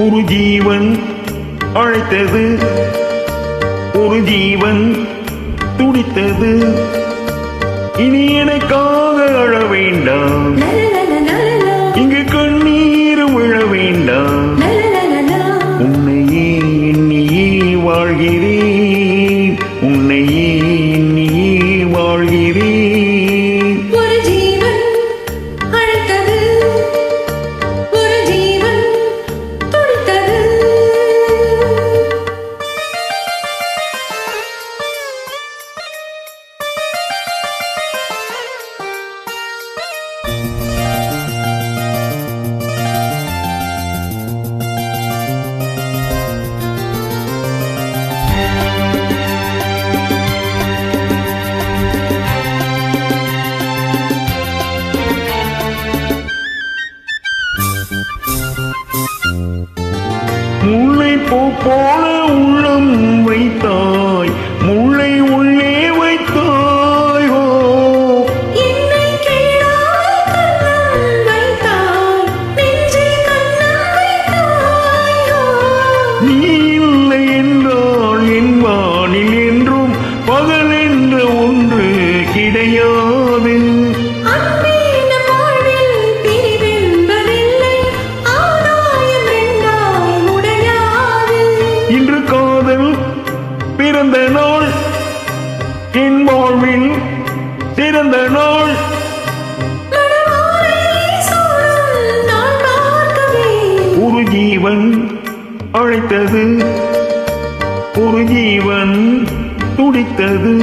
ஒரு ஜீவன் அழைத்தது, ஒரு ஜீவன் துடித்தது. இனி எனக்காக அழ வேண்டாம், இங்கு கண்ணீர் விழ வேண்டாம். உன்னையே எண்ணியே வாழ்கிறேன், உன்னையே எண்ணியே வாழ்கிறேன். ஒரு ஜீவன் அழைத்தது, ஒரு ஜீவன் துடித்தது. முல்லை பூ போல உள்ளம் வைத்தாய், முல்லை உள்ளே வைத்தாய். ஓ என்னை கேளாமல் கண்ணம் வைத்தாய், நெஞ்சில் கண்ணம் வைத்தாய். நீ இல்லை என்றால் என் வானில் என்றும் பகல் என்ற ஒன்று கிடையாது. அன்பே நம் வாழ்வில் பிரிவென்பதில்லை, ஆதாயம் ரெண்டாய் உடையாது. இன்று காதல் பிறந்த நாள், என் வாழ்வில் சிறந்த நாள். மணவாளை சூழல் நான் பார்க்கவே. ஒரு ஜீவன் அழைத்தது, ஒரு ஜீவன் துடித்தது.